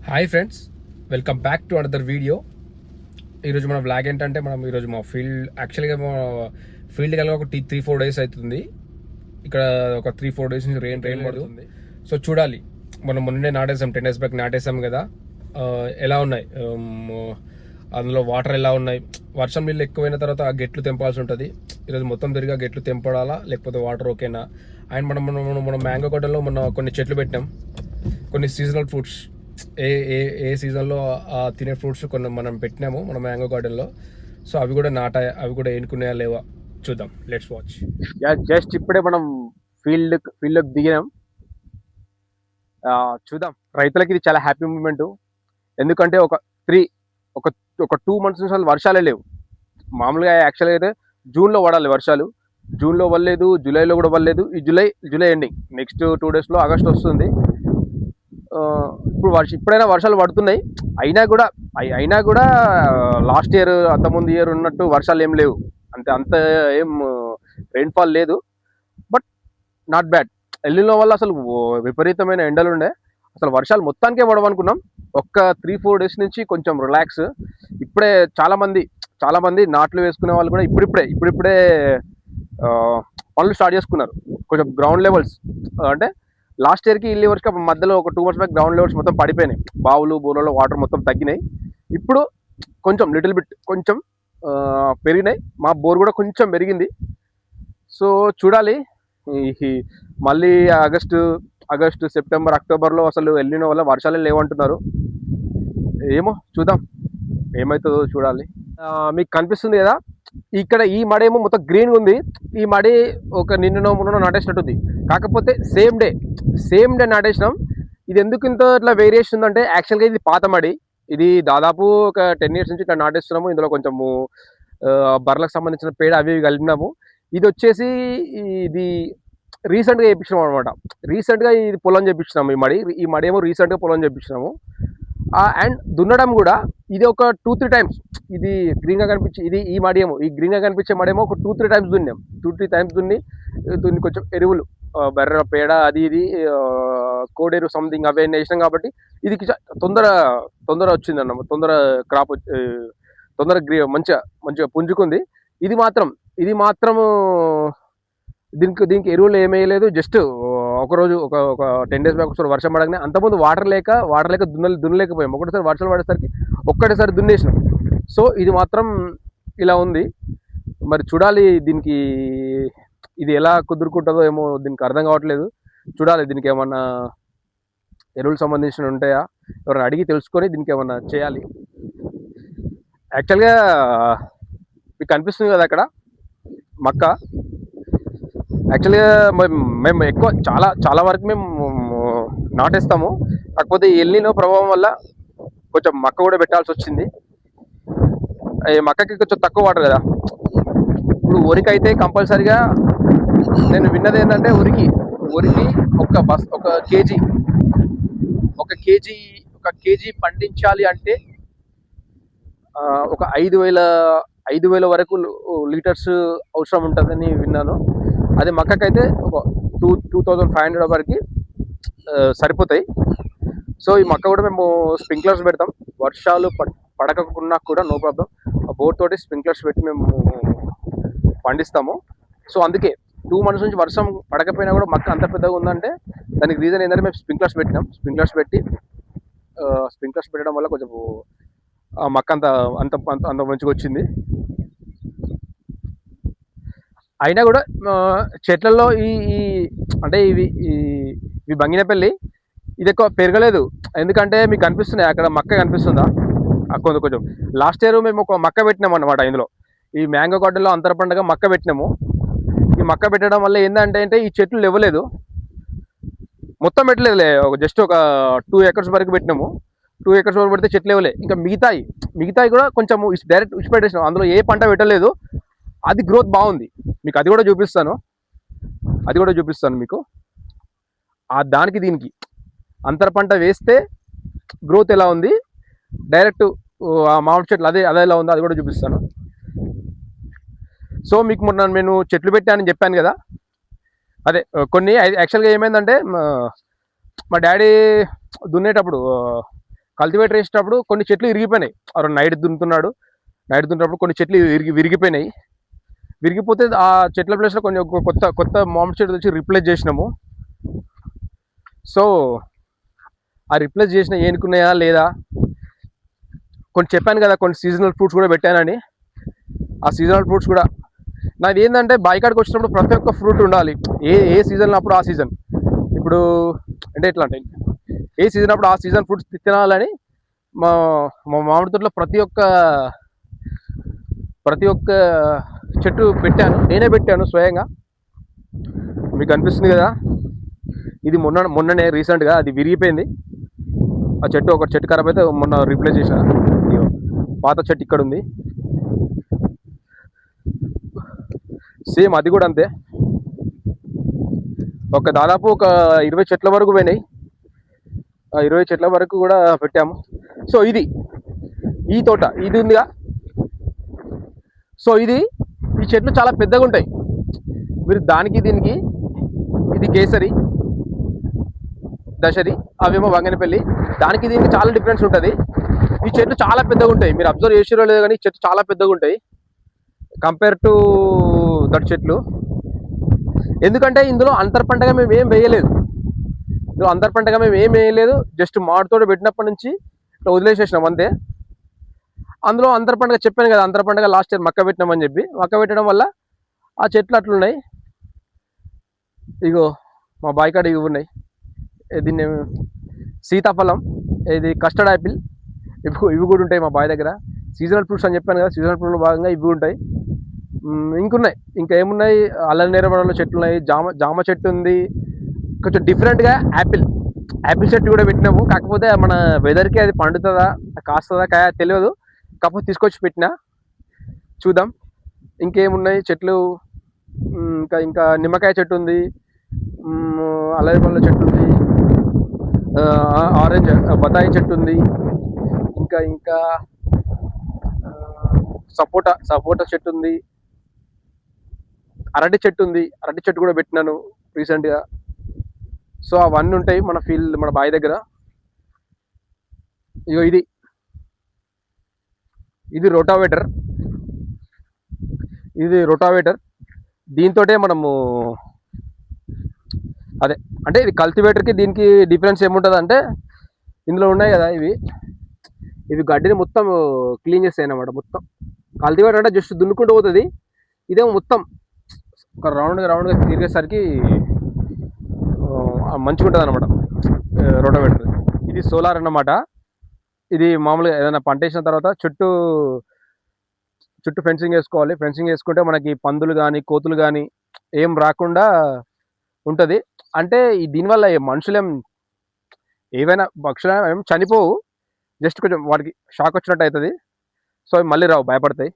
Hi friends, welcome back to another video. ఈరోజు మన blog ఏంటంటే మనం ఈరోజు మా యాక్చువల్గా మా ఫీల్డ్ కలిగి ఒక 3-4 డేస్ అవుతుంది. ఇక్కడ ఒక 3-4 డేస్ నుంచి రెయిన్ పడుతుంది. సో చూడాలి, మనం మొన్నే నాటేసాం, 10 days బ్యాక్ నాటేసాం కదా. ఎలా ఉన్నాయి, అందులో వాటర్ ఎలా ఉన్నాయి, వర్షం నీళ్ళు ఎక్కువైన తర్వాత ఆ గెట్లు తెంపాల్సి ఉంటుంది. ఈరోజు మొత్తం తిరిగి గెట్లు తెంపడాలా లేకపోతే వాటర్ ఓకేనా. అండ్ మనం మనం మనం మ్యాంగో గార్డెన్లో మన కొన్ని చెట్లు పెట్టినాం, కొన్ని సీజనల్ ఫ్రూట్స్. ఏ ఏ ఏ సీజన్లో తినే ఫ్రూట్స్ కొన్ని మనం పెట్టినాము మన మ్యాంగో గార్డెన్లో. సో అవి కూడా అవి కూడా ఎన్నుకున్నాయా లేవా చూద్దాం. Let's watch. జస్ట్ ఇప్పుడే మనం ఫీల్డ్లోకి దిగినాం. చూద్దాం. రైతులకి ఇది చాలా హ్యాపీ మూమెంట్. ఎందుకంటే ఒక ఒక 2 months నుంచి అసలు వర్షాలే లేవు. మామూలుగా యాక్చువల్గా అయితే జూన్లో పడాలి వర్షాలు. జూన్లో పడలేదు, జూలైలో కూడా పడలేదు. ఈ జూలై ఎండింగ్, నెక్స్ట్ 2 daysలో ఆగస్ట్ వస్తుంది. ఇప్పుడు ఇప్పుడైనా వర్షాలు పడుతున్నాయి. అయినా కూడా లాస్ట్ ఇయర్ అంతకుముందు ఇయర్ ఉన్నట్టు వర్షాలు ఏం లేవు. అంత ఏం రెయిన్ఫాల్ లేదు. But not bad. ఎల్లినో వల్ల అసలు విపరీతమైన ఎండలు ఉండే. అసలు వర్షాలు మొత్తానికే పడవనుకున్నాం. ఒక్క 3-4 days నుంచి కొంచెం రిలాక్స్. ఇప్పుడే చాలా మంది నాట్లు వేసుకునే వాళ్ళు కూడా ఇప్పుడిప్పుడే పనులు స్టార్ట్ చేసుకున్నారు. కొంచెం గ్రౌండ్ లెవెల్స్ అంటే లాస్ట్ ఇయర్కి ఇల్లు వరకు మధ్యలో ఒక 2 months బ్యాక్ గ్రౌండ్ లెవెల్స్ మొత్తం పడిపోయినాయి. బావులు బోర్లలో వాటర్ మొత్తం తగ్గినాయి. ఇప్పుడు కొంచెం లిటిల్ బిట్ కొంచెం పెరిగినాయి. మా బోర్ కూడా కొంచెం పెరిగింది. సో చూడాలి. మళ్ళీ ఆగస్టు సెప్టెంబర్ అక్టోబర్లో అసలు ఎల్లినో వల్ల వర్షాలే లేవంటున్నారు. ఏమో చూద్దాం ఏమవుతుందో చూడాలి. మీకు కనిపిస్తుంది కదా, ఇక్కడ ఈ మడి ఏమో మొత్తం గ్రీన్గా ఉంది. ఈ మడి ఒక నిన్ననో నాటేసినట్టుంది. కాకపోతే సేమ్ డే నాటేసినాం. ఇది ఎందుకు ఇంత ఇట్లా వేరియేషన్ ఉందంటే యాక్చువల్గా ఇది పాత మడి. ఇది దాదాపు ఒక 10 years నుంచి ఇట్లా నాటేస్తున్నాము. ఇందులో కొంచెము బర్రెలకు సంబంధించిన పేడ అవి కలిపినాము. ఇది వచ్చేసి ఇది రీసెంట్గా చేయించినాము అనమాట. రీసెంట్గా ఇది పొలం చేయించినాము. ఈ మడి ఏమో రీసెంట్గా పొలం చేయించినాము. అండ్ దున్నడం కూడా ఇది ఒక 2-3 times. ఇది గ్రీన్గా కనిపించి ఈ గ్రీన్గా కనిపించే మడేమో ఒక 2-3 times దున్నాం. 2-3 times దున్ని కొంచెం ఎరువులు, బర్రెల పేడ అది ఇది కోడేరు సంథింగ్ అవే వేసినాం. కాబట్టి ఇది తొందర వచ్చిందన్న, తొందర క్రాప్, తొందర మంచిగా పుంజుకుంది. ఇది మాత్రం దీనికి ఎరువులు ఏమీ వేయలేదు. జస్ట్ ఒకరోజు ఒక 10 days బ్యాక్ ఒకసారి వర్షం పడగానే, అంతకుముందు వాటర్ లేక దున్నలేకపోయాం. ఒకటేసారి వర్షాలు పడేసరికి ఒక్కటేసారి దున్నేసినాం. సో ఇది మాత్రం ఇలా ఉంది. మరి చూడాలి దీనికి ఇది ఎలా కుదురుకుంటుందో ఏమో, దీనికి అర్థం కావట్లేదు. చూడాలి దీనికి ఏమన్నా ఎరువులు సంబంధించిన ఉంటాయా, ఎవరైనా అడిగి తెలుసుకొని దీనికి ఏమన్నా చేయాలి. యాక్చువల్గా మీకు కనిపిస్తుంది కదా అక్కడ మక్క. యాక్చువల్గా మేము ఎక్కువ చాలా వరకు మేము నాటేస్తాము. కాకపోతే ఎల్నినో ప్రభావం వల్ల కొంచెం మక్క కూడా పెట్టాల్సి వచ్చింది. ఈ మక్కకి కొంచెం తక్కువ వాటర్ కదా. ఇప్పుడు వరికి అయితే కంపల్సరిగా నేను విన్నది ఏంటంటే వరికి ఒక కేజీ పండించాలి అంటే ఒక 5,000 వరకు లీటర్స్ అవసరం ఉంటుందని విన్నాను. అదే మక్కకైతే ఒక 2,500 వరకు సరిపోతాయి. సో ఈ మక్క కూడా మేము స్ప్రింక్లర్స్ పెడతాం. వర్షాలు పడకకున్నా కూడా నో ప్రాబ్లం, బోర్ తోటి స్ప్రింక్లర్స్ పెట్టి మేము పండిస్తాము. సో అందుకే 2 months నుంచి వర్షం పడకపోయినా కూడా మక్క అంత పెద్దగా ఉందంటే దానికి రీజన్ ఏంటంటే మేము స్ప్రింక్లర్స్ పెట్టడం వల్ల కొంచెం మక్క అంత మంచిగా వచ్చింది. అయినా కూడా చెట్లలో అంటే ఇవి బంగినపల్లి ఇది ఎక్కువ పెరగలేదు. ఎందుకంటే మీకు కనిపిస్తున్నాయి అక్కడ మక్క కనిపిస్తుందా, కొంచెం. లాస్ట్ ఇయర్ మేము ఒక మక్క పెట్టినాము అన్నమాట. ఇందులో ఈ మ్యాంగో గార్డెన్లో అంతర పండుగ మక్క పెట్టినాము. ఈ మక్క పెట్టడం వల్ల ఏంటంటే ఈ చెట్లు ఇవ్వలేదు, మొత్తం పెట్టలేదులే, జస్ట్ ఒక 2 acres వరకు పెట్టినాము. 2 acres వరకు పెడితే చెట్లు ఇవ్వలే. ఇంకా మిగతాయి కూడా కొంచెం డైరెక్ట్ పెట్టేసినాం. అందులో ఏ పంట పెట్టలేదు. అది గ్రోత్ బాగుంది. మీకు అది కూడా చూపిస్తాను మీకు. దానికి దీనికి అంతర పంట వేస్తే గ్రోత్ ఎలా ఉంది, డైరెక్ట్ మామిడి చెట్లు అదే ఎలా ఉందో అది కూడా చూపిస్తాను. సో మీకు మొన్న నేను చెట్లు పెట్టానని చెప్పాను కదా, అదే కొన్ని యాక్చువల్గా ఏమైందంటే మా డాడీ దున్నేటప్పుడు కల్టివేటర్ వేసేటప్పుడు కొన్ని చెట్లు విరిగిపోయినాయి. నైట్ దున్నుతున్నప్పుడు కొన్ని చెట్లు విరిగిపోయినాయి. విరిగిపోతే ఆ చెట్ల ప్లేస్లో కొన్ని కొత్త కొత్త మామిడి చెట్లు వచ్చి రీప్లేస్ చేసినాము. సో ఆ రీప్లేస్ చేసిన ఏనుకున్నాయా లేదా, కొన్ని చెప్పాను కదా కొన్ని సీజనల్ ఫ్రూట్స్ కూడా పెట్టానని. ఆ సీజనల్ ఫ్రూట్స్ కూడా నాది ఏంటంటే బాయికాడికి వచ్చినప్పుడు ప్రతి ఒక్క ఫ్రూట్ ఉండాలి. ఏ సీజన్ అప్పుడు ఆ సీజన్. ఇప్పుడు అంటే ఎట్లా అంటే ఏ సీజన్ అప్పుడు ఆ సీజన్ ఫ్రూట్స్ తినాలని మా మా మామిడి తోటలో ప్రతి ఒక్క చెట్టు పెట్టాను, నేనే పెట్టాను స్వయంగా. మీకు అనిపిస్తుంది కదా, ఇది మొన్ననే రీసెంట్గా అది విరిగిపోయింది. ఆ చెట్టు ఒక చెట్టు ఖరాబ్ అయితే మొన్న రీప్లేస్ చేసిన. పాత చెట్టు ఇక్కడ ఉంది, సేమ్ అది కూడా అంతే. దాదాపు ఒక 20 చెట్ల వరకు పోయినాయి. 20 చెట్ల వరకు కూడా పెట్టాము. సో ఈ తోట ఇది ఉందిగా, సో ఈ చెట్లు చాలా పెద్దగా ఉంటాయి. మీరు దీనికి ఇది కేసరి, దశరి, అవేమో వంగనపల్లి. దానికి దీనికి చాలా డిఫరెన్స్ ఉంటుంది. ఈ చెట్లు చాలా పెద్దగా ఉంటాయి. మీరు అబ్జర్వ్ చేసిరో లేదు కానీ చెట్లు చాలా పెద్దగా ఉంటాయి కంపేర్ టు దట్ చెట్లు. ఎందుకంటే ఇందులో అంతర్ పంటగా మేము ఏం వేయలేదు. జస్ట్ మామిడితోట పెట్టినప్పటి నుంచి ఇట్లా వదిలేసేసినాం అంతే. అందులో అంతర్ పంటగా చెప్పాను కదా, అంతర్ పంటగా లాస్ట్ ఇయర్ మక్క పెట్టినామని చెప్పి. మక్క పెట్టడం వల్ల ఆ చెట్లు అట్లున్నాయి. ఇగో మా బాయికాడ ఇవి ఉన్నాయి. దీన్ని సీతాఫలం, ఇది కస్టర్డ్ యాపిల్, ఇవి కూడా ఉంటాయి మా బావి దగ్గర. సీజనల్ ఫ్రూట్స్ అని చెప్పాను కదా, సీజనల్ ఫ్రూట్లో భాగంగా ఇవి ఉంటాయి. ఇంకున్నాయి, ఇంకా ఏమున్నాయి, అల్ల నేరవడంలో చెట్లు ఉన్నాయి, జామ చెట్టు ఉంది. కొంచెం డిఫరెంట్గా యాపిల్ చెట్టు కూడా పెట్టినాము. కాకపోతే మన వెదర్కి అది పండుతుందా కాస్తుందా తెలియదు. కాకపోతే తీసుకొచ్చి పెట్టినా, చూద్దాం. ఇంకేమున్నాయి చెట్లు, ఇంకా నిమ్మకాయ చెట్టు ఉంది, అల్లరి పండ్ల చెట్టు ఉంది, ఆరెంజ్ బత్తాయి చెట్టు ఉంది, ఇంకా సపోటా చెట్టు ఉంది, అరటి చెట్టు కూడా పెట్టినాను రీసెంట్గా. సో అవన్నీ ఉంటాయి మన బావి దగ్గర. ఇగో ఇది రోటావేటర్. దీంతోటే మనము అంటే ఇది కల్టివేటర్కి దీనికి డిఫరెన్స్ ఏముంటుంది అంటే, ఇందులో ఉన్నాయి కదా ఇవి గడ్డిని మొత్తం క్లీన్ చేస్తాయి అన్నమాట. మొత్తం కల్టివేటర్ అంటే జస్ట్ దున్నుకుంటూ పోతుంది. ఇదేమో మొత్తం ఒక రౌండ్గా తిరిగేసరికి మంచిగా ఉంటుంది అనమాట రోటావేటర్. ఇది సోలార్ అన్నమాట. ఇది మామూలుగా ఏదైనా పంట వేసిన తర్వాత చుట్టూ ఫెన్సింగ్ వేసుకోవాలి. ఫెన్సింగ్ వేసుకుంటే మనకి పందులు కానీ కోతులు కానీ ఏం రాకుండా ఉంటుంది. అంటే దీనివల్ల మనుషులేం ఏవైనా పక్షులు ఏం చనిపోవు, జస్ట్ కొంచెం వాటికి షాక్ వచ్చినట్టు అవుతుంది. సో మళ్ళీ రావు, భయపడతాయి.